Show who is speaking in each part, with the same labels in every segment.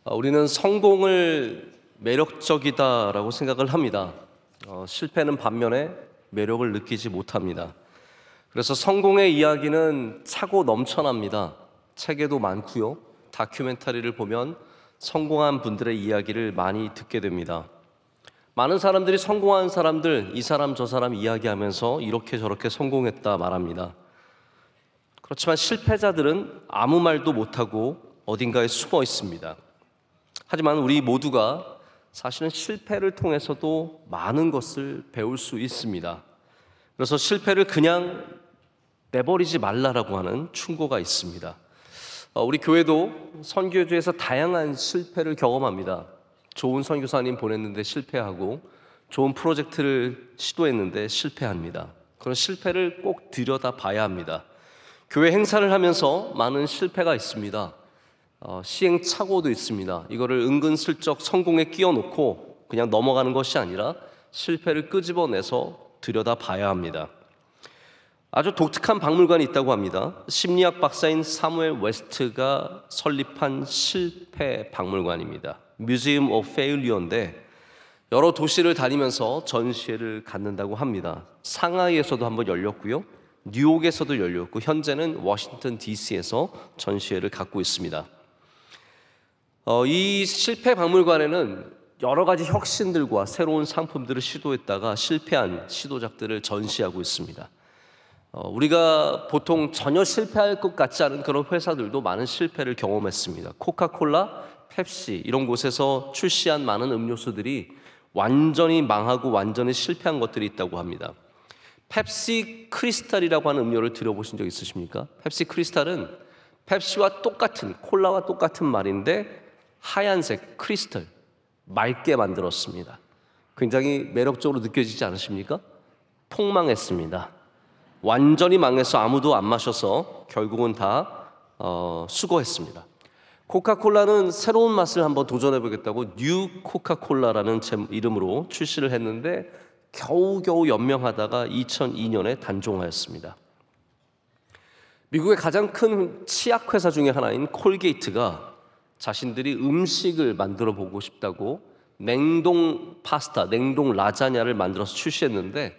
Speaker 1: 우리는 성공을 매력적이다라고 생각을 합니다. 실패는 반면에 매력을 느끼지 못합니다. 그래서 성공의 이야기는 차고 넘쳐납니다. 책에도 많고요. 다큐멘터리를 보면 성공한 분들의 이야기를 많이 듣게 됩니다. 많은 사람들이 성공한 사람들, 이 사람 저 사람 이야기하면서 이렇게 저렇게 성공했다 말합니다. 그렇지만 실패자들은 아무 말도 못하고 어딘가에 숨어 있습니다. 하지만 우리 모두가 사실은 실패를 통해서도 많은 것을 배울 수 있습니다. 그래서 실패를 그냥 내버리지 말라라고 하는 충고가 있습니다. 우리 교회도 선교주에서 다양한 실패를 경험합니다. 좋은 선교사님 보냈는데 실패하고, 좋은 프로젝트를 시도했는데 실패합니다. 그런 실패를 꼭 들여다봐야 합니다. 교회 행사를 하면서 많은 실패가 있습니다. 시행착오도 있습니다. 이거를 은근슬쩍 성공에 끼워놓고 그냥 넘어가는 것이 아니라 실패를 끄집어내서 들여다봐야 합니다. 아주 독특한 박물관이 있다고 합니다. 심리학 박사인 사무엘 웨스트가 설립한 실패 박물관입니다. Museum of Failure인데 여러 도시를 다니면서 전시회를 갖는다고 합니다. 상하이에서도 한번 열렸고요, 뉴욕에서도 열렸고, 현재는 워싱턴 DC에서 전시회를 갖고 있습니다. 이 실패 박물관에는 여러 가지 혁신들과 새로운 상품들을 시도했다가 실패한 시도작들을 전시하고 있습니다. 우리가 보통 전혀 실패할 것 같지 않은 그런 회사들도 많은 실패를 경험했습니다. 코카콜라, 펩시 이런 곳에서 출시한 많은 음료수들이 완전히 망하고 완전히 실패한 것들이 있다고 합니다. 펩시 크리스탈이라고 하는 음료를 들어보신 적 있으십니까? 펩시 크리스탈은 펩시와 똑같은, 콜라와 똑같은 말인데 하얀색 크리스탈, 맑게 만들었습니다. 굉장히 매력적으로 느껴지지 않으십니까? 폭망했습니다. 완전히 망해서 아무도 안 마셔서 결국은 다 수거했습니다. 코카콜라는 새로운 맛을 한번 도전해보겠다고 뉴 코카콜라라는 이름으로 출시를 했는데 겨우겨우 연명하다가 2002년에 단종하였습니다. 미국의 가장 큰 치약회사 중에 하나인 콜게이트가 자신들이 음식을 만들어 보고 싶다고 냉동 파스타, 냉동 라자냐를 만들어서 출시했는데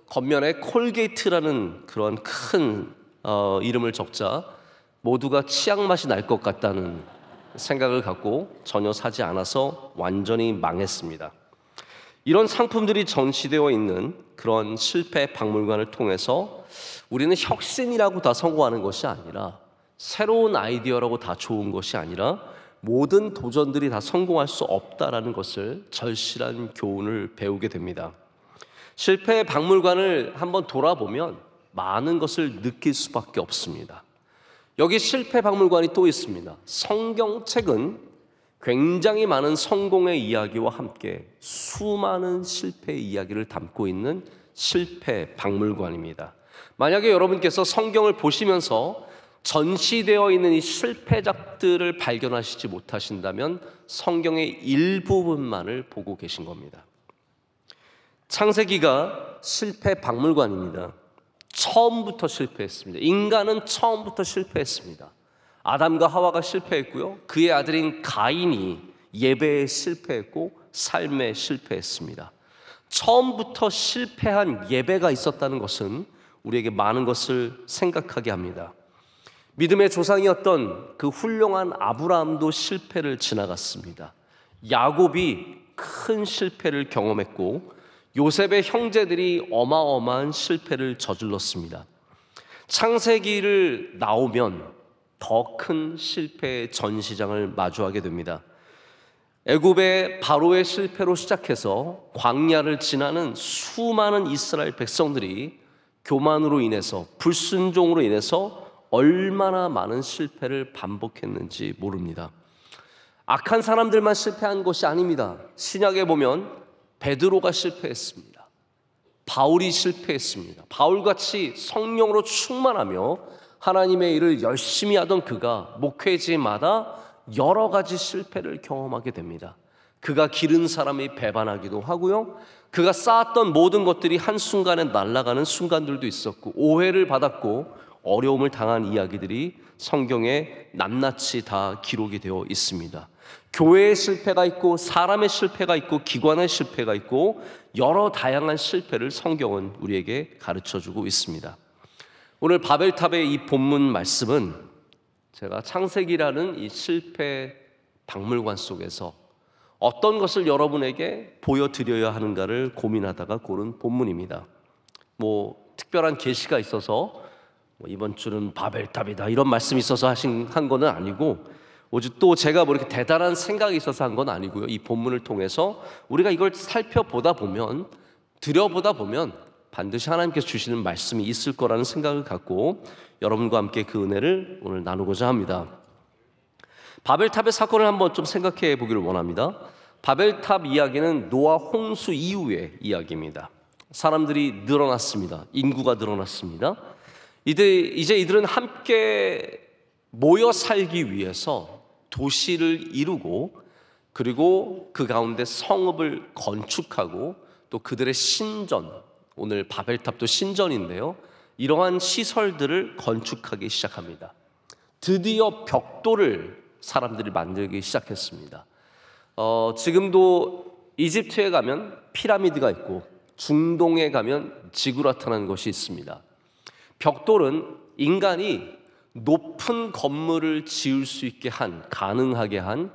Speaker 1: 겉면에 콜게이트라는 그런 큰 이름을 적자 모두가 치약 맛이 날 것 같다는 생각을 갖고 전혀 사지 않아서 완전히 망했습니다. 이런 상품들이 전시되어 있는 그런 실패 박물관을 통해서 우리는 혁신이라고 다 성공하는 것이 아니라, 새로운 아이디어라고 다 좋은 것이 아니라 모든 도전들이 다 성공할 수 없다라는 것을 절실한 교훈을 배우게 됩니다. 실패의 박물관을 한번 돌아보면 많은 것을 느낄 수밖에 없습니다. 여기 실패 박물관이 또 있습니다. 성경책은 굉장히 많은 성공의 이야기와 함께 수많은 실패의 이야기를 담고 있는 실패 박물관입니다. 만약에 여러분께서 성경을 보시면서 전시되어 있는 이 실패작들을 발견하시지 못하신다면 성경의 일부분만을 보고 계신 겁니다. 창세기가 실패 박물관입니다. 처음부터 실패했습니다. 인간은 처음부터 실패했습니다. 아담과 하와가 실패했고요, 그의 아들인 가인이 예배에 실패했고 삶에 실패했습니다. 처음부터 실패한 예배가 있었다는 것은 우리에게 많은 것을 생각하게 합니다. 믿음의 조상이었던 그 훌륭한 아브라함도 실패를 지나갔습니다. 야곱이 큰 실패를 경험했고 요셉의 형제들이 어마어마한 실패를 저질렀습니다. 창세기를 나오면 더 큰 실패의 전시장을 마주하게 됩니다. 애굽의 바로의 실패로 시작해서 광야를 지나는 수많은 이스라엘 백성들이 교만으로 인해서, 불순종으로 인해서 얼마나 많은 실패를 반복했는지 모릅니다. 악한 사람들만 실패한 것이 아닙니다. 신약에 보면 베드로가 실패했습니다. 바울이 실패했습니다. 바울같이 성령으로 충만하며 하나님의 일을 열심히 하던 그가 목회지마다 여러 가지 실패를 경험하게 됩니다. 그가 기른 사람이 배반하기도 하고요, 그가 쌓았던 모든 것들이 한순간에 날아가는 순간들도 있었고, 오해를 받았고 어려움을 당한 이야기들이 성경에 낱낱이 다 기록이 되어 있습니다. 교회의 실패가 있고 사람의 실패가 있고 기관의 실패가 있고 여러 다양한 실패를 성경은 우리에게 가르쳐주고 있습니다. 오늘 바벨탑의 이 본문 말씀은 제가 창세기라는 이 실패 박물관 속에서 어떤 것을 여러분에게 보여드려야 하는가를 고민하다가 고른 본문입니다. 특별한 계시가 있어서 이번 주는 바벨탑이다 이런 말씀이 있어서 한 거는 아니고, 오직 또 제가 이렇게 대단한 생각이 있어서 한 건 아니고요. 이 본문을 통해서 우리가 이걸 살펴보다 보면, 들여보다 보면 반드시 하나님께서 주시는 말씀이 있을 거라는 생각을 갖고 여러분과 함께 그 은혜를 오늘 나누고자 합니다. 바벨탑의 사건을 한번 좀 생각해 보기를 원합니다. 바벨탑 이야기는 노아 홍수 이후의 이야기입니다. 사람들이 늘어났습니다. 인구가 늘어났습니다. 이제 이들은 함께 모여 살기 위해서 도시를 이루고, 그리고 그 가운데 성읍을 건축하고, 또 그들의 신전, 오늘 바벨탑도 신전인데요, 이러한 시설들을 건축하기 시작합니다. 드디어 벽돌을 사람들이 만들기 시작했습니다. 지금도 이집트에 가면 피라미드가 있고 중동에 가면 지구라트라는 것이 있습니다. 벽돌은 인간이 높은 건물을 지을 수 있게 가능하게 한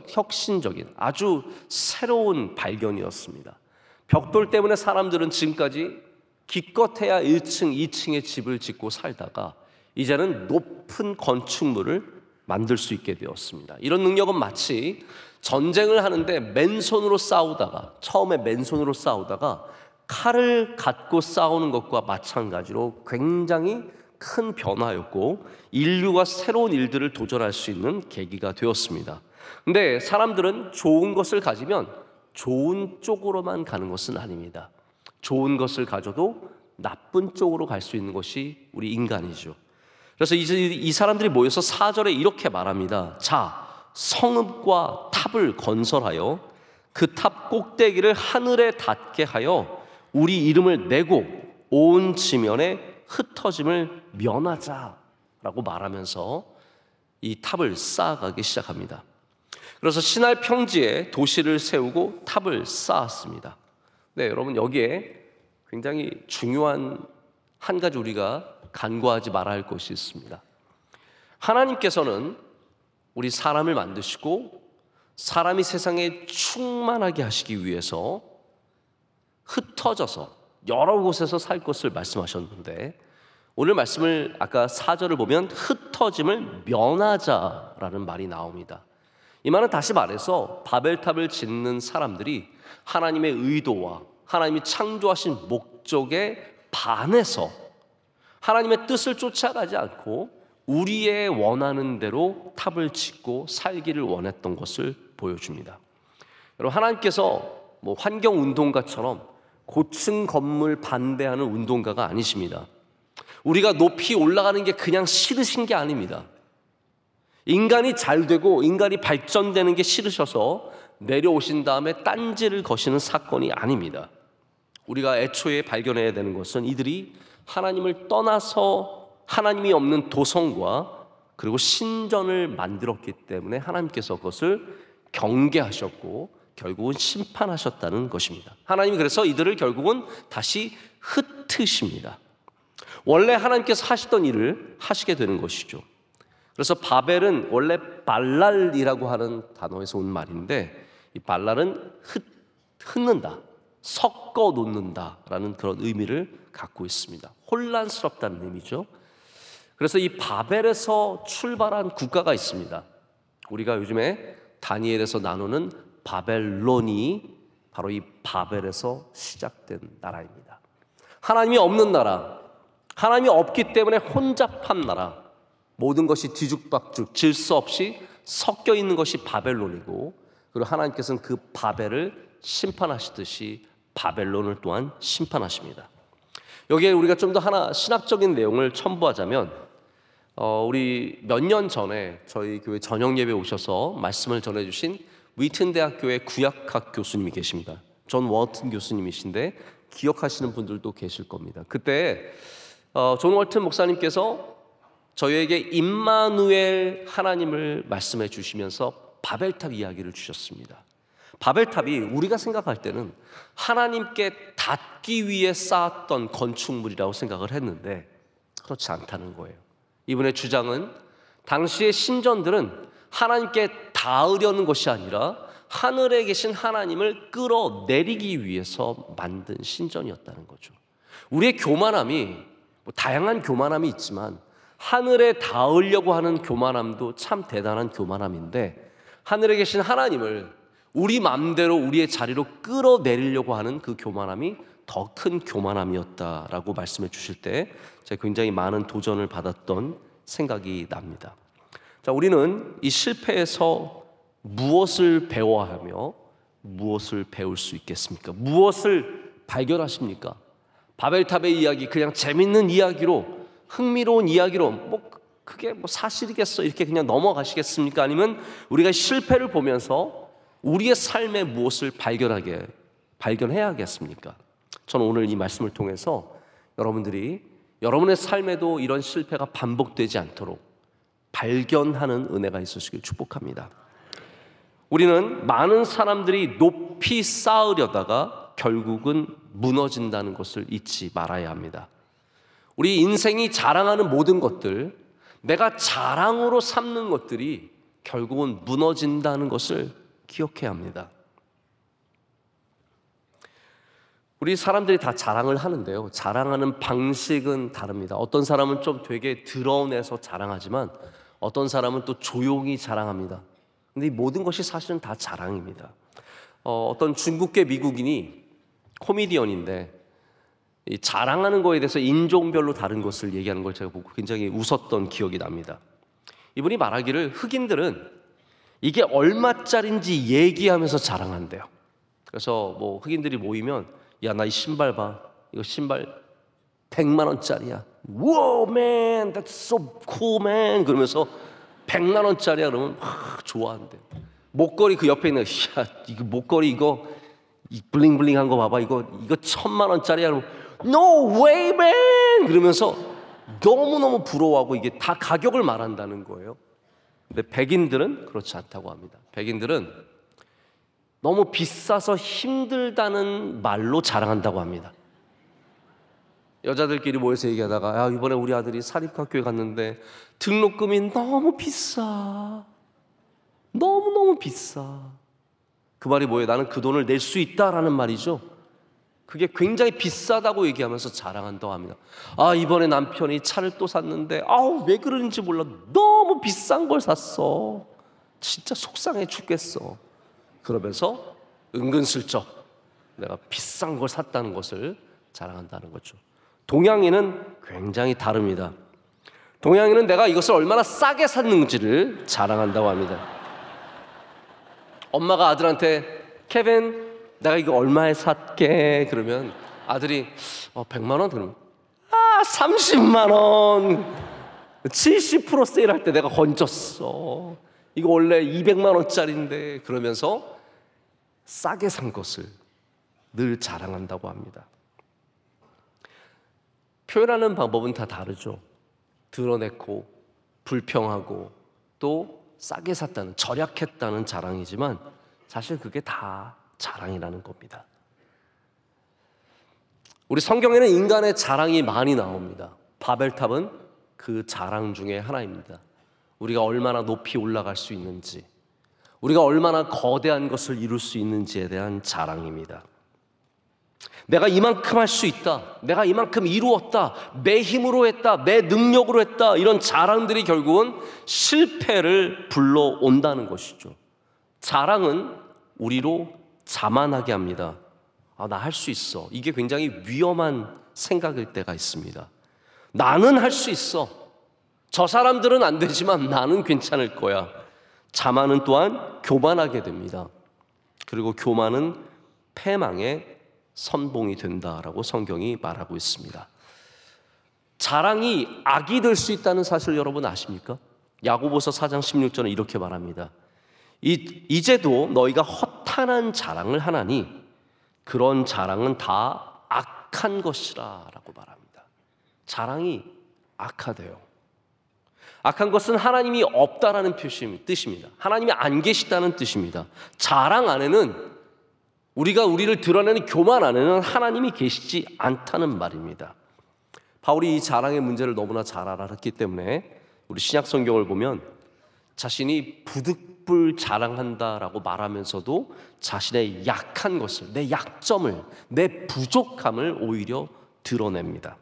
Speaker 1: 혁신적인 아주 새로운 발견이었습니다. 벽돌 때문에 사람들은 지금까지 기껏해야 1층, 2층의 집을 짓고 살다가 이제는 높은 건축물을 만들 수 있게 되었습니다. 이런 능력은 마치 전쟁을 하는데 처음에 맨손으로 싸우다가 칼을 갖고 싸우는 것과 마찬가지로 굉장히 큰 변화였고, 인류가 새로운 일들을 도전할 수 있는 계기가 되었습니다. 근데 사람들은 좋은 것을 가지면 좋은 쪽으로만 가는 것은 아닙니다. 좋은 것을 가져도 나쁜 쪽으로 갈 수 있는 것이 우리 인간이죠. 그래서 이 사람들이 모여서 4절에 이렇게 말합니다. 자, 성읍과 탑을 건설하여 그 탑 꼭대기를 하늘에 닿게 하여 우리 이름을 내고 온 지면에 흩어짐을 면하자라고 말하면서 이 탑을 쌓아가기 시작합니다. 그래서 시날 평지에 도시를 세우고 탑을 쌓았습니다. 네, 여러분, 여기에 굉장히 중요한 한 가지 우리가 간과하지 말아야 할 것이 있습니다. 하나님께서는 우리 사람을 만드시고 사람이 세상에 충만하게 하시기 위해서 흩어져서 여러 곳에서 살 것을 말씀하셨는데, 오늘 말씀을 아까 4절을 보면 흩어짐을 면하자라는 말이 나옵니다. 이 말은 다시 말해서 바벨탑을 짓는 사람들이 하나님의 의도와 하나님이 창조하신 목적에 반해서 하나님의 뜻을 쫓아가지 않고 우리의 원하는 대로 탑을 짓고 살기를 원했던 것을 보여줍니다. 여러분, 하나님께서 환경운동가처럼 고층 건물 반대하는 운동가가 아니십니다. 우리가 높이 올라가는 게 그냥 싫으신 게 아닙니다. 인간이 잘 되고 인간이 발전되는 게 싫으셔서 내려오신 다음에 딴지를 거시는 사건이 아닙니다. 우리가 애초에 발견해야 되는 것은 이들이 하나님을 떠나서 하나님이 없는 도성과 그리고 신전을 만들었기 때문에 하나님께서 그것을 경계하셨고 결국은 심판하셨다는 것입니다. 하나님이 그래서 이들을 결국은 다시 흩으십니다. 원래 하나님께서 하시던 일을 하시게 되는 것이죠. 그래서 바벨은 원래 발랄이라고 하는 단어에서 온 말인데, 이 발랄은 흩는다, 섞어 놓는다라는 그런 의미를 갖고 있습니다. 혼란스럽다는 의미죠. 그래서 이 바벨에서 출발한 국가가 있습니다. 우리가 요즘에 다니엘에서 나누는 바벨론이 바로 이 바벨에서 시작된 나라입니다. 하나님이 없는 나라, 하나님이 없기 때문에 혼잡한 나라, 모든 것이 뒤죽박죽 질서 없이 섞여 있는 것이 바벨론이고, 그리고 하나님께서는 그 바벨을 심판하시듯이 바벨론을 또한 심판하십니다. 여기에 우리가 좀 더 하나 신학적인 내용을 첨부하자면, 우리 몇 년 전에 저희 교회 저녁 예배 오셔서 말씀을 전해주신 위튼 대학교의 구약학 교수님이 계십니다. 존 워튼 교수님이신데 기억하시는 분들도 계실 겁니다. 그때 존 월튼 목사님께서 저희에게 임마누엘 하나님을 말씀해 주시면서 바벨탑 이야기를 주셨습니다. 바벨탑이 우리가 생각할 때는 하나님께 닿기 위해 쌓았던 건축물이라고 생각을 했는데 그렇지 않다는 거예요. 이분의 주장은 당시의 신전들은 하나님께 닿으려는 것이 아니라 하늘에 계신 하나님을 끌어내리기 위해서 만든 신전이었다는 거죠. 우리의 교만함이 다양한 교만함이 있지만 하늘에 닿으려고 하는 교만함도 참 대단한 교만함인데, 하늘에 계신 하나님을 우리 마음대로 우리의 자리로 끌어내리려고 하는 그 교만함이 더 큰 교만함이었다라고 말씀해 주실 때 제가 굉장히 많은 도전을 받았던 생각이 납니다. 자, 우리는 이 실패에서 무엇을 배워야 하며 무엇을 배울 수 있겠습니까? 무엇을 발견하십니까? 바벨탑의 이야기, 그냥 재밌는 이야기로, 흥미로운 이야기로 그게 사실이겠어 이렇게 그냥 넘어가시겠습니까? 아니면 우리가 실패를 보면서 우리의 삶에 무엇을 발견해야 하겠습니까? 저는 오늘 이 말씀을 통해서 여러분들이 여러분의 삶에도 이런 실패가 반복되지 않도록 발견하는 은혜가 있으시길 축복합니다. 우리는 많은 사람들이 높이 쌓으려다가 결국은 무너진다는 것을 잊지 말아야 합니다. 우리 인생이 자랑하는 모든 것들, 내가 자랑으로 삼는 것들이 결국은 무너진다는 것을 기억해야 합니다. 우리 사람들이 다 자랑을 하는데요, 자랑하는 방식은 다릅니다. 어떤 사람은 좀 되게 드러내서 자랑하지만 어떤 사람은 또 조용히 자랑합니다. 근데 이 모든 것이 사실은 다 자랑입니다. 어떤 중국계 미국인이 코미디언인데 이 자랑하는 거에 대해서 인종별로 다른 것을 얘기하는 걸 제가 보고 굉장히 웃었던 기억이 납니다. 이분이 말하기를 흑인들은 이게 얼마짜린지 얘기하면서 자랑한대요. 그래서 흑인들이 모이면 야, 나 이 신발 봐. 이거 신발 100만 원짜리야. Wow, man, that's so cool, man. 그러면서 100만 원짜리야 그러면 좋아한대. 목걸이 그 옆에 있는 야, 이거 목걸이 이거 이 블링블링한 거 봐봐. 이거 1000만 원짜리야. 그러면 No way, man. 그러면서 너무너무 부러워하고 이게 다 가격을 말한다는 거예요. 근데 백인들은 그렇지 않다고 합니다. 백인들은 너무 비싸서 힘들다는 말로 자랑한다고 합니다. 여자들끼리 모여서 얘기하다가 야, 이번에 우리 아들이 사립학교에 갔는데 등록금이 너무 비싸. 너무너무 비싸. 그 말이 뭐예요? 나는 그 돈을 낼 수 있다라는 말이죠. 그게 굉장히 비싸다고 얘기하면서 자랑한다고 합니다. 아, 이번에 남편이 차를 또 샀는데 왜 그러는지 몰라. 너무 비싼 걸 샀어. 진짜 속상해 죽겠어. 그러면서 은근슬쩍 내가 비싼 걸 샀다는 것을 자랑한다는 거죠. 동양인은 굉장히 다릅니다. 동양인은 내가 이것을 얼마나 싸게 샀는지를 자랑한다고 합니다. 엄마가 아들한테 케빈, 내가 이거 얼마에 샀게? 그러면 아들이 100만 원? 그러면 30만 원. 70% 세일할 때 내가 건졌어. 이거 원래 200만 원짜리인데. 그러면서 싸게 산 것을 늘 자랑한다고 합니다. 표현하는 방법은 다 다르죠. 드러냈고 불평하고 또 싸게 샀다는, 절약했다는 자랑이지만 사실 그게 다 자랑이라는 겁니다. 우리 성경에는 인간의 자랑이 많이 나옵니다. 바벨탑은 그 자랑 중에 하나입니다. 우리가 얼마나 높이 올라갈 수 있는지, 우리가 얼마나 거대한 것을 이룰 수 있는지에 대한 자랑입니다. 내가 이만큼 할 수 있다, 내가 이만큼 이루었다, 내 힘으로 했다, 내 능력으로 했다, 이런 자랑들이 결국은 실패를 불러온다는 것이죠. 자랑은 우리로 자만하게 합니다. 나 할 수 있어. 이게 굉장히 위험한 생각일 때가 있습니다. 나는 할 수 있어. 저 사람들은 안 되지만 나는 괜찮을 거야. 자만은 또한 교만하게 됩니다. 그리고 교만은 패망의 선봉이 된다라고 성경이 말하고 있습니다. 자랑이 악이 될 수 있다는 사실 여러분 아십니까? 야고보서 4장 16절은 이렇게 말합니다. 이제도 너희가 허탄한 자랑을 하나니 그런 자랑은 다 악한 것이라 라고 말합니다. 자랑이 악하대요. 악한 것은 하나님이 없다라는 뜻입니다. 하나님이 안 계시다는 뜻입니다. 자랑 안에는, 우리를 드러내는 교만 안에는 하나님이 계시지 않다는 말입니다. 바울이 이 자랑의 문제를 너무나 잘 알았기 때문에 우리 신약 성경을 보면 자신이 부득불 자랑한다라고 말하면서도 자신의 약한 것을, 내 약점을, 내 부족함을 오히려 드러냅니다.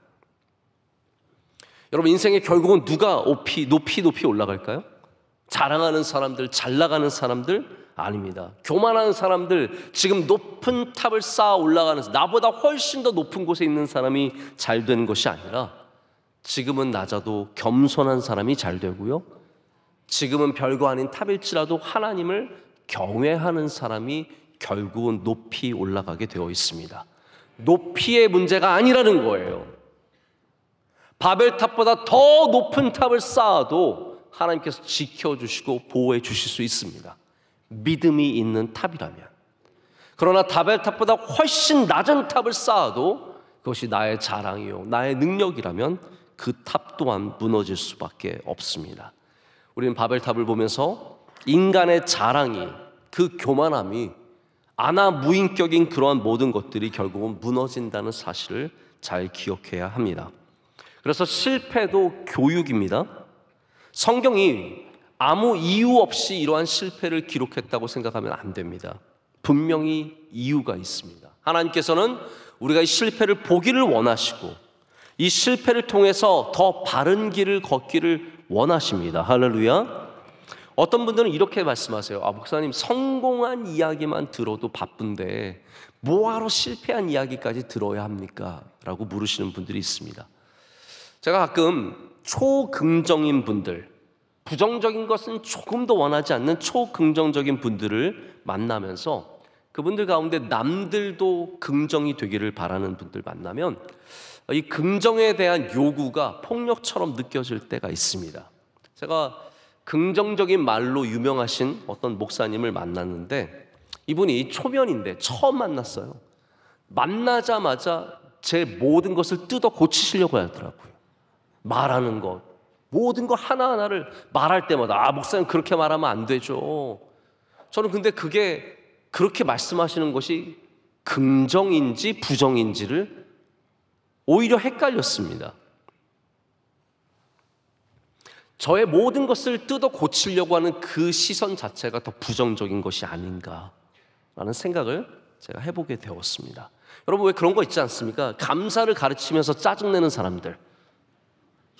Speaker 1: 여러분, 인생에 결국은 누가 높이 올라갈까요? 자랑하는 사람들, 잘 나가는 사람들? 아닙니다. 교만하는 사람들, 지금 높은 탑을 쌓아 올라가는, 나보다 훨씬 더 높은 곳에 있는 사람이 잘 되는 것이 아니라 지금은 낮아도 겸손한 사람이 잘 되고요, 지금은 별거 아닌 탑일지라도 하나님을 경외하는 사람이 결국은 높이 올라가게 되어 있습니다. 높이의 문제가 아니라는 거예요. 바벨탑보다 더 높은 탑을 쌓아도 하나님께서 지켜주시고 보호해 주실 수 있습니다. 믿음이 있는 탑이라면. 그러나 바벨탑보다 훨씬 낮은 탑을 쌓아도 그것이 나의 자랑이요, 나의 능력이라면 그 탑 또한 무너질 수밖에 없습니다. 우리는 바벨탑을 보면서 인간의 자랑이, 그 교만함이, 아나무인격인 그러한 모든 것들이 결국은 무너진다는 사실을 잘 기억해야 합니다. 그래서 실패도 교육입니다. 성경이 아무 이유 없이 이러한 실패를 기록했다고 생각하면 안 됩니다. 분명히 이유가 있습니다. 하나님께서는 우리가 이 실패를 보기를 원하시고 이 실패를 통해서 더 바른 길을 걷기를 원하십니다. 할렐루야. 어떤 분들은 이렇게 말씀하세요. 목사님, 성공한 이야기만 들어도 바쁜데 뭐하러 실패한 이야기까지 들어야 합니까? 라고 물으시는 분들이 있습니다. 제가 가끔 초긍정인 분들, 부정적인 것은 조금도 원하지 않는 초긍정적인 분들을 만나면서 그분들 가운데 남들도 긍정이 되기를 바라는 분들 만나면 이 긍정에 대한 요구가 폭력처럼 느껴질 때가 있습니다. 제가 긍정적인 말로 유명하신 어떤 목사님을 만났는데 이분이 초면인데 처음 만났어요. 만나자마자 제 모든 것을 뜯어 고치시려고 하더라고요. 말하는 것, 모든 것 하나하나를 말할 때마다 목사님 그렇게 말하면 안 되죠. 저는 근데 그게 그렇게 말씀하시는 것이 긍정인지 부정인지를 오히려 헷갈렸습니다. 저의 모든 것을 뜯어 고치려고 하는 그 시선 자체가 더 부정적인 것이 아닌가라는 생각을 제가 해보게 되었습니다. 여러분, 왜 그런 거 있지 않습니까? 감사를 가르치면서 짜증내는 사람들.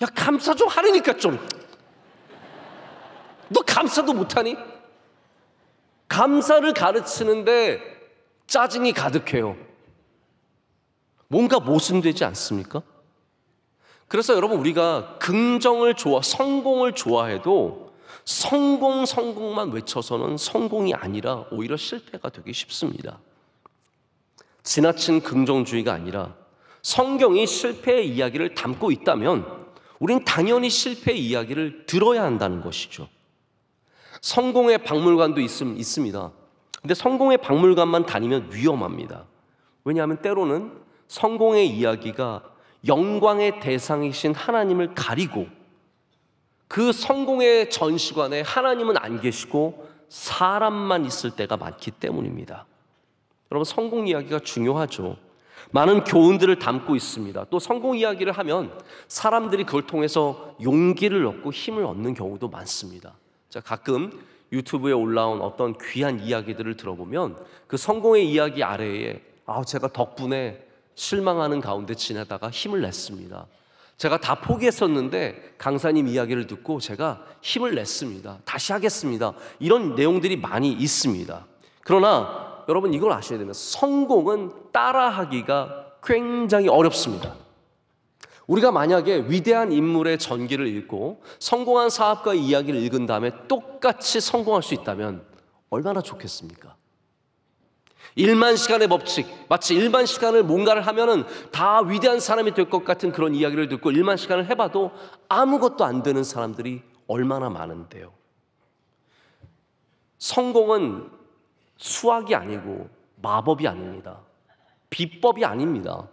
Speaker 1: 야, 감사 좀 하라니까 좀. 너 감사도 못하니? 감사를 가르치는데 짜증이 가득해요. 뭔가 모순되지 않습니까? 그래서 여러분, 우리가 긍정을 성공을 좋아해도 성공만 외쳐서는 성공이 아니라 오히려 실패가 되기 쉽습니다. 지나친 긍정주의가 아니라 성경이 실패의 이야기를 담고 있다면 우린 당연히 실패의 이야기를 들어야 한다는 것이죠. 성공의 박물관도 있습니다. 근데 성공의 박물관만 다니면 위험합니다. 왜냐하면 때로는 성공의 이야기가 영광의 대상이신 하나님을 가리고 그 성공의 전시관에 하나님은 안 계시고 사람만 있을 때가 많기 때문입니다. 여러분, 성공 이야기가 중요하죠. 많은 교훈들을 담고 있습니다. 또 성공 이야기를 하면 사람들이 그걸 통해서 용기를 얻고 힘을 얻는 경우도 많습니다. 자, 가끔 유튜브에 올라온 어떤 귀한 이야기들을 들어보면 그 성공의 이야기 아래에 제가 덕분에 실망하는 가운데 지내다가 힘을 냈습니다. 제가 다 포기했었는데 강사님 이야기를 듣고 제가 힘을 냈습니다. 다시 하겠습니다. 이런 내용들이 많이 있습니다. 그러나 여러분, 이걸 아셔야 됩니다. 성공은 따라하기가 굉장히 어렵습니다. 우리가 만약에 위대한 인물의 전기를 읽고 성공한 사업가의 이야기를 읽은 다음에 똑같이 성공할 수 있다면 얼마나 좋겠습니까? 1만 시간의 법칙, 마치 1만 시간을 뭔가를 하면은 다 위대한 사람이 될 것 같은 그런 이야기를 듣고 1만 시간을 해봐도 아무것도 안 되는 사람들이 얼마나 많은데요. 성공은 수학이 아니고 마법이 아닙니다. 비법이 아닙니다.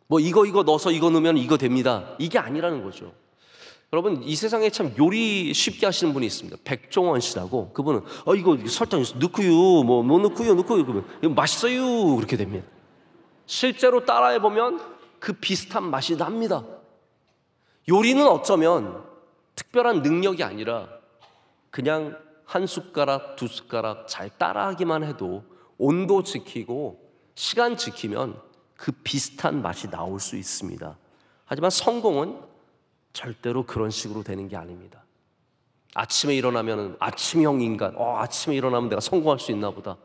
Speaker 1: 뭐 이거 넣어서 이거 넣으면 이거 됩니다. 이게 아니라는 거죠. 여러분, 이 세상에 참 요리 쉽게 하시는 분이 있습니다. 백종원 씨라고. 그분은 이거 설탕 넣고요, 뭐 넣고요, 그러면 이거 맛있어요, 그렇게 됩니다. 실제로 따라해 보면 그 비슷한 맛이 납니다. 요리는 어쩌면 특별한 능력이 아니라 그냥 한 숟가락, 두 숟가락 잘 따라하기만 해도 온도 지키고 시간 지키면 그 비슷한 맛이 나올 수 있습니다. 하지만 성공은 절대로 그런 식으로 되는 게 아닙니다. 아침에 일어나면 아침형 인간, 아침에 일어나면 내가 성공할 수 있나 보다.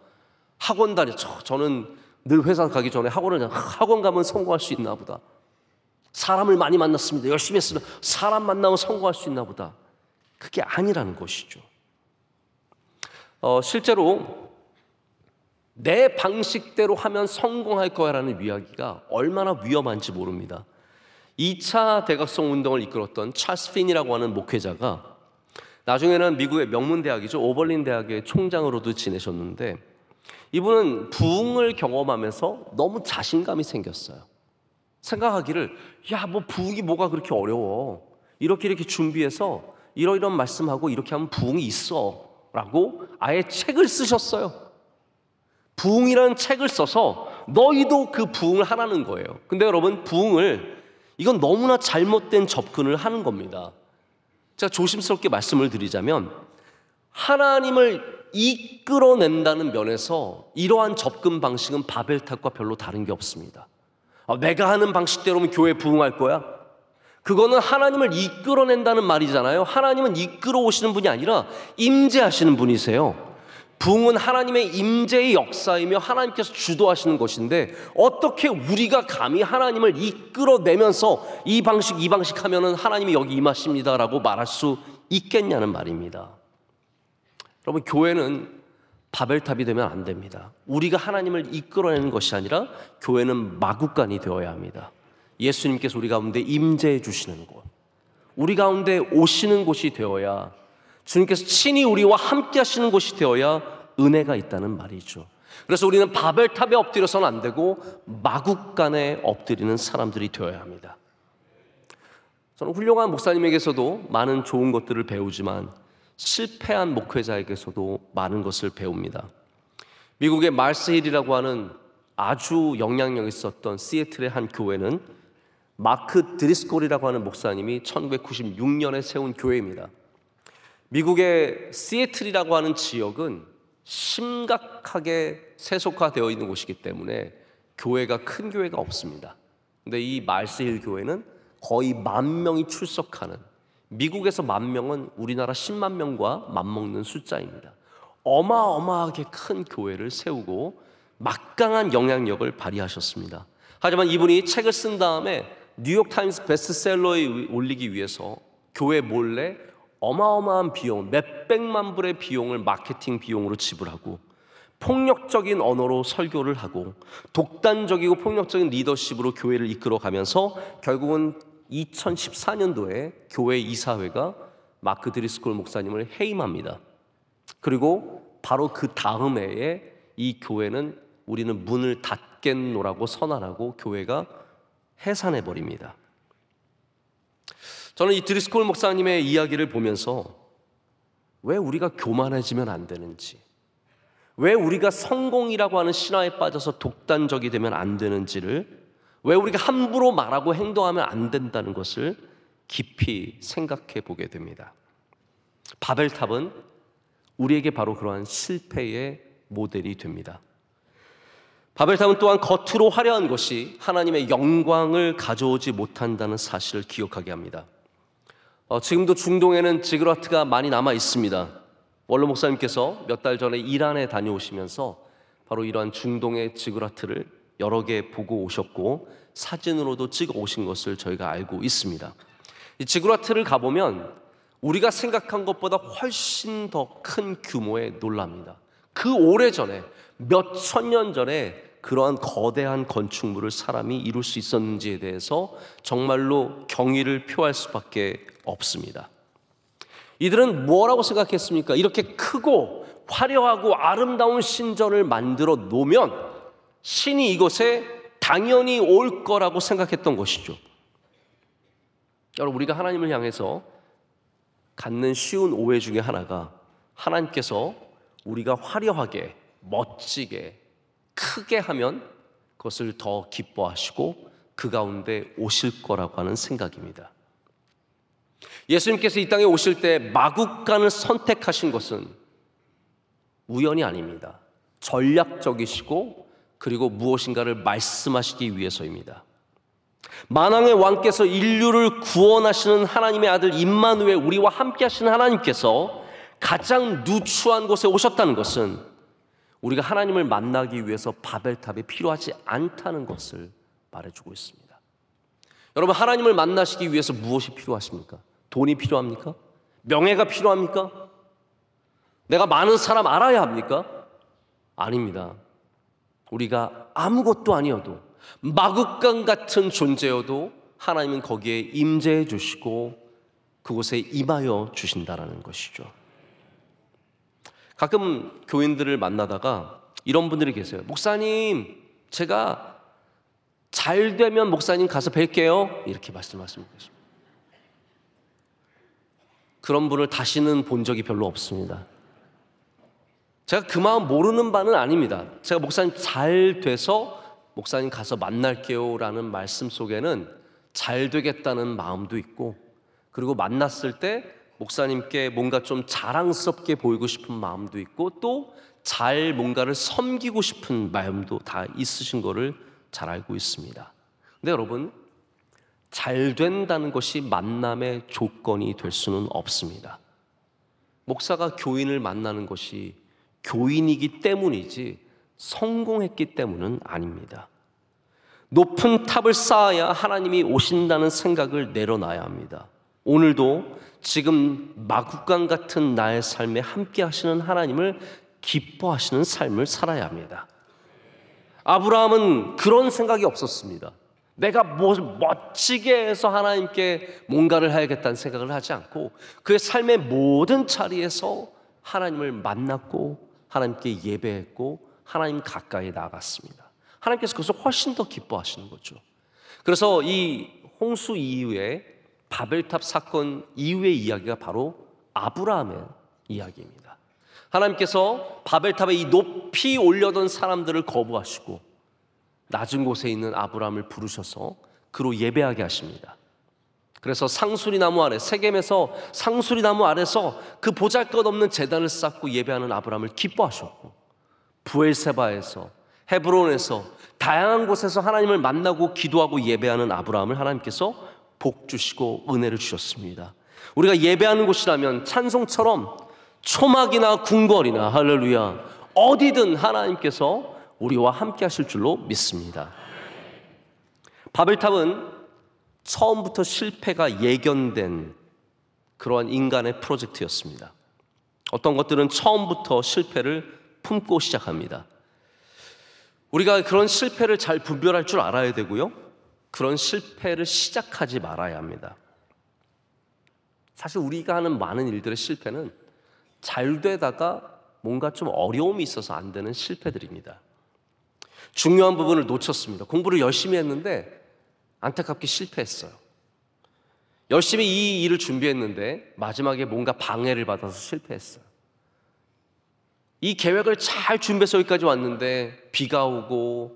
Speaker 1: 학원 저는 늘 회사 가기 전에 학원 가면 성공할 수 있나 보다. 사람을 많이 만났습니다. 열심히 했으면 사람 만나면 성공할 수 있나 보다. 그게 아니라는 것이죠. 실제로 내 방식대로 하면 성공할 거야라는 이야기가 얼마나 위험한지 모릅니다. 2차 대각성 운동을 이끌었던 찰스 핀이라고 하는 목회자가 나중에는 미국의 명문대학이죠, 오벌린 대학의 총장으로도 지내셨는데, 이분은 부흥을 경험하면서 너무 자신감이 생겼어요. 생각하기를 뭐 부흥이 뭐가 그렇게 어려워, 이렇게 준비해서 이런 말씀하고 이렇게 하면 부흥이 있어 라고 아예 책을 쓰셨어요. 부흥이라는 책을 써서 너희도 그 부흥을 하라는 거예요. 근데 여러분, 이건 너무나 잘못된 접근을 하는 겁니다. 제가 조심스럽게 말씀을 드리자면, 하나님을 이끌어낸다는 면에서 이러한 접근 방식은 바벨탑과 별로 다른 게 없습니다. 내가 하는 방식대로면 교회 부흥할 거야? 그거는 하나님을 이끌어낸다는 말이잖아요. 하나님은 이끌어 오시는 분이 아니라 임재하시는 분이세요. 부흥은 하나님의 임재의 역사이며 하나님께서 주도하시는 것인데, 어떻게 우리가 감히 하나님을 이끌어내면서 이 방식 하면은 하나님이 여기 임하십니다라고 말할 수 있겠냐는 말입니다. 여러분, 교회는 바벨탑이 되면 안 됩니다. 우리가 하나님을 이끌어내는 것이 아니라 교회는 마구간이 되어야 합니다. 예수님께서 우리 가운데 임재해 주시는 곳, 우리 가운데 오시는 곳이 되어야, 주님께서 친히 우리와 함께 하시는 곳이 되어야 은혜가 있다는 말이죠. 그래서 우리는 바벨탑에 엎드려서는 안 되고 마구간에 엎드리는 사람들이 되어야 합니다. 저는 훌륭한 목사님에게서도 많은 좋은 것들을 배우지만 실패한 목회자에게서도 많은 것을 배웁니다. 미국의 말스힐이라고 하는 아주 영향력 있었던 시애틀의 한 교회는 마크 드리스콜이라고 하는 목사님이 1996년에 세운 교회입니다. 미국의 시애틀이라고 하는 지역은 심각하게 세속화되어 있는 곳이기 때문에 교회가 큰 교회가 없습니다. 근데 이 말스힐 교회는 거의 10,000명이 출석하는, 미국에서 10,000명은 우리나라 10만 명과 맞먹는 숫자입니다. 어마어마하게 큰 교회를 세우고 막강한 영향력을 발휘하셨습니다. 하지만 이분이 책을 쓴 다음에 뉴욕타임스 베스트셀러에 올리기 위해서 교회 몰래 어마어마한 비용, 몇백만 불의 비용을 마케팅 비용으로 지불하고 폭력적인 언어로 설교를 하고 독단적이고 폭력적인 리더십으로 교회를 이끌어가면서 결국은 2014년도에 교회 이사회가 마크 드리스콜 목사님을 해임합니다. 그리고 바로 그 다음 해에 이 교회는 우리는 문을 닫겠노라고 선언하고 교회가 해산해버립니다. 저는 이 드리스콜 목사님의 이야기를 보면서 왜 우리가 교만해지면 안 되는지, 왜 우리가 성공이라고 하는 신화에 빠져서 독단적이 되면 안 되는지를, 왜 우리가 함부로 말하고 행동하면 안 된다는 것을 깊이 생각해 보게 됩니다. 바벨탑은 우리에게 바로 그러한 실패의 모델이 됩니다. 바벨탑은 또한 겉으로 화려한 것이 하나님의 영광을 가져오지 못한다는 사실을 기억하게 합니다. 지금도 중동에는 지그라트가 많이 남아 있습니다. 원로 목사님께서 몇 달 전에 이란에 다녀오시면서 바로 이러한 중동의 지그라트를 여러 개 보고 오셨고 사진으로도 찍어 오신 것을 저희가 알고 있습니다. 이 지그라트를 가보면 우리가 생각한 것보다 훨씬 더 큰 규모에 놀랍니다. 그 오래전에, 몇 천 년 전에 그러한 거대한 건축물을 사람이 이룰 수 있었는지에 대해서 정말로 경의를 표할 수밖에 없습니다. 이들은 뭐라고 생각했습니까? 이렇게 크고 화려하고 아름다운 신전을 만들어 놓으면 신이 이곳에 당연히 올 거라고 생각했던 것이죠. 여러분, 우리가 하나님을 향해서 갖는 쉬운 오해 중에 하나가 하나님께서 우리가 화려하게, 멋지게, 크게 하면 그것을 더 기뻐하시고 그 가운데 오실 거라고 하는 생각입니다. 예수님께서 이 땅에 오실 때 마국간을 선택하신 것은 우연이 아닙니다. 전략적이시고 그리고 무엇인가를 말씀하시기 위해서입니다. 만왕의 왕께서 인류를 구원하시는 하나님의 아들 임마누엘, 우리와 함께 하시는 하나님께서 가장 누추한 곳에 오셨다는 것은 우리가 하나님을 만나기 위해서 바벨탑이 필요하지 않다는 것을 말해주고 있습니다. 여러분, 하나님을 만나시기 위해서 무엇이 필요하십니까? 돈이 필요합니까? 명예가 필요합니까? 내가 많은 사람 알아야 합니까? 아닙니다. 우리가 아무것도 아니어도, 마국간 같은 존재여도 하나님은 거기에 임재해 주시고 그곳에 임하여 주신다라는 것이죠. 가끔 교인들을 만나다가 이런 분들이 계세요. 목사님, 제가 잘 되면 목사님 가서 뵐게요, 이렇게 말씀하시는 것입니다. 그런 분을 다시는 본 적이 별로 없습니다. 제가 그 마음 모르는 바는 아닙니다. 제가 목사님 잘 돼서 목사님 가서 만날게요 라는 말씀 속에는 잘 되겠다는 마음도 있고, 그리고 만났을 때 목사님께 뭔가 좀 자랑스럽게 보이고 싶은 마음도 있고, 또 잘 뭔가를 섬기고 싶은 마음도 다 있으신 거를 잘 알고 있습니다. 근데 여러분, 잘 된다는 것이 만남의 조건이 될 수는 없습니다. 목사가 교인을 만나는 것이 교인이기 때문이지 성공했기 때문은 아닙니다. 높은 탑을 쌓아야 하나님이 오신다는 생각을 내려놔야 합니다. 오늘도 지금 마국간 같은 나의 삶에 함께 하시는 하나님을 기뻐하시는 삶을 살아야 합니다. 아브라함은 그런 생각이 없었습니다. 내가 멋지게 해서 하나님께 뭔가를 해야겠다는 생각을 하지 않고 그의 삶의 모든 자리에서 하나님을 만났고 하나님께 예배했고 하나님 가까이 나아갔습니다. 하나님께서 그것을 훨씬 더 기뻐하시는 거죠. 그래서 이 홍수 이후에 바벨탑 사건 이후의 이야기가 바로 아브라함의 이야기입니다. 하나님께서 바벨탑에 이 높이 올려던 사람들을 거부하시고 낮은 곳에 있는 아브라함을 부르셔서 그로 예배하게 하십니다. 그래서 상수리나무 아래, 세겜에서 상수리나무 아래서 그 보잘것없는 제단을 쌓고 예배하는 아브라함을 기뻐하셨고, 부엘세바에서, 헤브론에서 다양한 곳에서 하나님을 만나고 기도하고 예배하는 아브라함을 하나님께서 복 주시고 은혜를 주셨습니다. 우리가 예배하는 곳이라면 찬송처럼 초막이나 궁궐이나 할렐루야 어디든 하나님께서 우리와 함께 하실 줄로 믿습니다. 바벨탑은 처음부터 실패가 예견된 그러한 인간의 프로젝트였습니다. 어떤 것들은 처음부터 실패를 품고 시작합니다. 우리가 그런 실패를 잘 분별할 줄 알아야 되고요, 그런 실패를 시작하지 말아야 합니다. 사실 우리가 하는 많은 일들의 실패는 잘 되다가 뭔가 좀 어려움이 있어서 안 되는 실패들입니다. 중요한 부분을 놓쳤습니다. 공부를 열심히 했는데 안타깝게 실패했어요. 열심히 이 일을 준비했는데 마지막에 뭔가 방해를 받아서 실패했어요. 이 계획을 잘 준비해서 여기까지 왔는데 비가 오고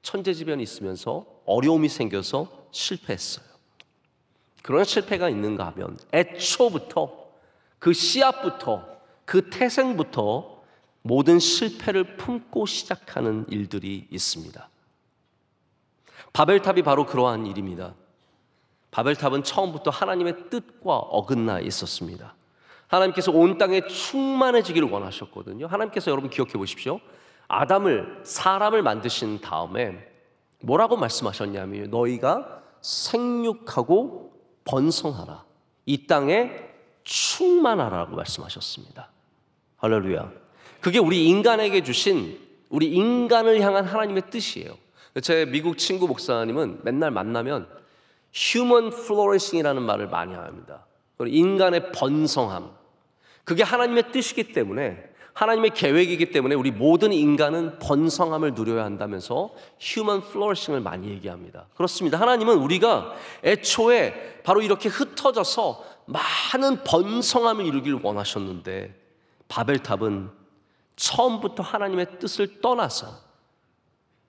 Speaker 1: 천재지변이 있으면서 어려움이 생겨서 실패했어요. 그런 실패가 있는가 하면 애초부터, 그 씨앗부터, 그 태생부터 모든 실패를 품고 시작하는 일들이 있습니다. 바벨탑이 바로 그러한 일입니다. 바벨탑은 처음부터 하나님의 뜻과 어긋나 있었습니다. 하나님께서 온 땅에 충만해지기를 원하셨거든요. 하나님께서, 여러분 기억해 보십시오, 사람을 만드신 다음에 뭐라고 말씀하셨냐면 너희가 생육하고 번성하라, 이 땅에 충만하라고 말씀하셨습니다. 할렐루야. 그게 우리 인간에게 주신, 우리 인간을 향한 하나님의 뜻이에요. 제 미국 친구 목사님은 맨날 만나면 human flourishing이라는 말을 많이 합니다. 인간의 번성함, 그게 하나님의 뜻이기 때문에 하나님의 계획이기 때문에 우리 모든 인간은 번성함을 누려야 한다면서 휴먼 플로리싱을 많이 얘기합니다. 그렇습니다. 하나님은 우리가 애초에 바로 이렇게 흩어져서 많은 번성함을 이루길 원하셨는데, 바벨탑은 처음부터 하나님의 뜻을 떠나서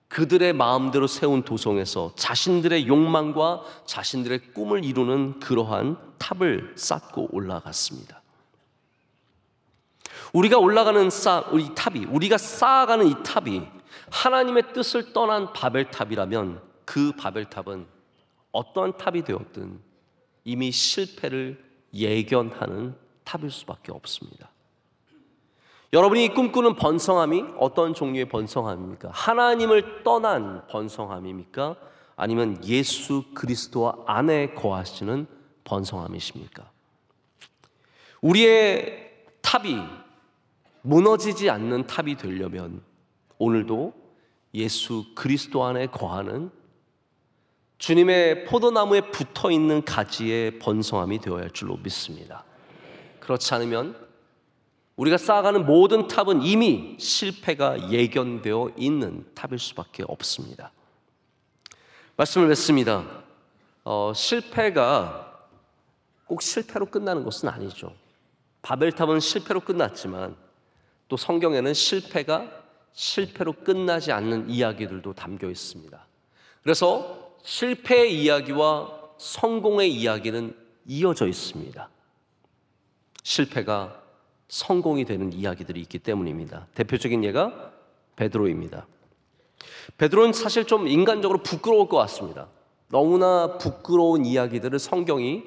Speaker 1: 그들의 마음대로 세운 도성에서 자신들의 욕망과 자신들의 꿈을 이루는 그러한 탑을 쌓고 올라갔습니다. 우리가 올라가는 우리가 쌓아가는 이 탑이 하나님의 뜻을 떠난 바벨탑이라면 그 바벨탑은 어떠한 탑이 되었든 이미 실패를 예견하는 탑일 수밖에 없습니다. 여러분이 꿈꾸는 번성함이 어떤 종류의 번성함입니까? 하나님을 떠난 번성함입니까? 아니면 예수 그리스도 안에 거하시는 번성함이십니까? 우리의 탑이 무너지지 않는 탑이 되려면 오늘도 예수 그리스도 안에 거하는 주님의 포도나무에 붙어있는 가지의 번성함이 되어야 할 줄로 믿습니다. 그렇지 않으면 우리가 쌓아가는 모든 탑은 이미 실패가 예견되어 있는 탑일 수밖에 없습니다. 말씀을 맺습니다. 실패가 꼭 실패로 끝나는 것은 아니죠. 바벨탑은 실패로 끝났지만 또 성경에는 실패가 실패로 끝나지 않는 이야기들도 담겨 있습니다. 그래서 실패의 이야기와 성공의 이야기는 이어져 있습니다. 실패가 성공이 되는 이야기들이 있기 때문입니다. 대표적인 예가 베드로입니다. 베드로는 사실 좀 인간적으로 부끄러울 것 같습니다. 너무나 부끄러운 이야기들을 성경이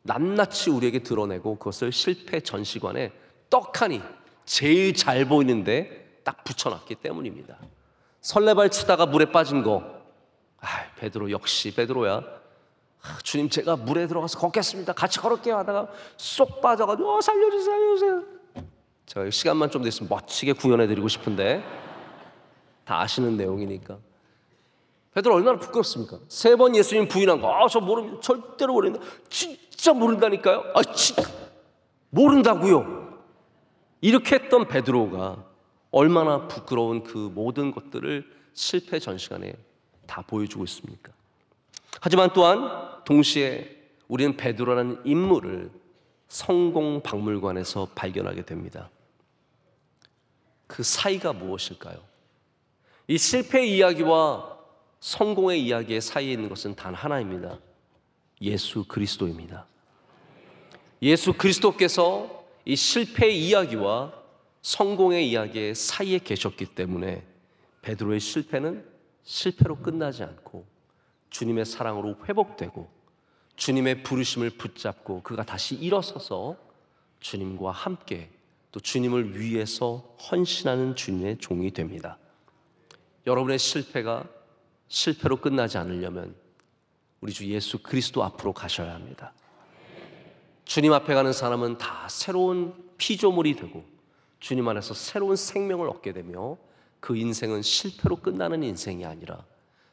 Speaker 1: 낱낱이 우리에게 드러내고 그것을 실패 전시관에 떡하니 제일 잘 보이는데 딱 붙여놨기 때문입니다. 설레발 치다가 물에 빠진 거, 베드로 역시 베드로야. 주님 제가 물에 들어가서 걷겠습니다. 같이 걸을게요 하다가 쏙 빠져가지고 살려주세요, 살려주세요. 제가 시간만 좀 됐으면 멋지게 구현해드리고 싶은데 다 아시는 내용이니까. 베드로 얼마나 부끄럽습니까? 3번 예수님 부인한 거, 저 모릅니다. 절대로 모릅니다. 진짜 모른다니까요. 모른다고요. 이렇게 했던 베드로가 얼마나 부끄러운 그 모든 것들을 실패 전 시간에 다 보여주고 있습니까? 하지만 또한 동시에 우리는 베드로라는 인물을 성공 박물관에서 발견하게 됩니다. 그 사이가 무엇일까요? 이 실패의 이야기와 성공의 이야기의 사이에 있는 것은 단 하나입니다. 예수 그리스도입니다. 예수 그리스도께서 이 실패의 이야기와 성공의 이야기의 사이에 계셨기 때문에 베드로의 실패는 실패로 끝나지 않고 주님의 사랑으로 회복되고 주님의 부르심을 붙잡고 그가 다시 일어서서 주님과 함께 또 주님을 위해서 헌신하는 주님의 종이 됩니다. 여러분의 실패가 실패로 끝나지 않으려면 우리 주 예수 그리스도 앞으로 가셔야 합니다. 주님 앞에 가는 사람은 다 새로운 피조물이 되고 주님 안에서 새로운 생명을 얻게 되며 그 인생은 실패로 끝나는 인생이 아니라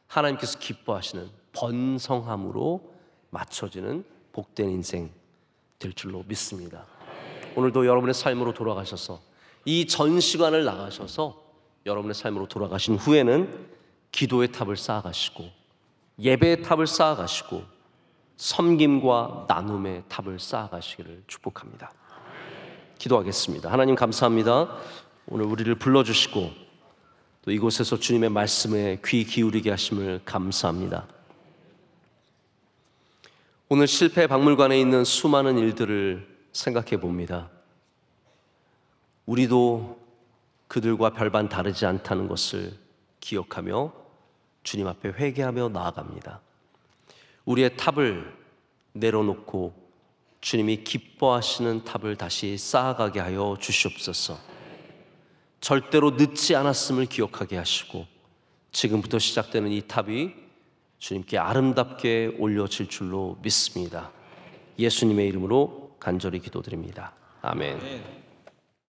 Speaker 1: 하나님께서 기뻐하시는 번성함으로 맞춰지는 복된 인생 될 줄로 믿습니다. 오늘도 여러분의 삶으로 돌아가셔서 이 전시관을 나가셔서 여러분의 삶으로 돌아가신 후에는 기도의 탑을 쌓아가시고 예배의 탑을 쌓아가시고 섬김과 나눔의 탑을 쌓아가시기를 축복합니다. 기도하겠습니다. 하나님 감사합니다. 오늘 우리를 불러주시고 또 이곳에서 주님의 말씀에 귀 기울이게 하심을 감사합니다. 오늘 실패 박물관에 있는 수많은 일들을 생각해 봅니다. 우리도 그들과 별반 다르지 않다는 것을 기억하며 주님 앞에 회개하며 나아갑니다. 우리의 탑을 내려놓고 주님이 기뻐하시는 탑을 다시 쌓아가게 하여 주시옵소서. 절대로 늦지 않았음을 기억하게 하시고 지금부터 시작되는 이 탑이 주님께 아름답게 올려질 줄로 믿습니다. 예수님의 이름으로 간절히 기도드립니다. 아멘.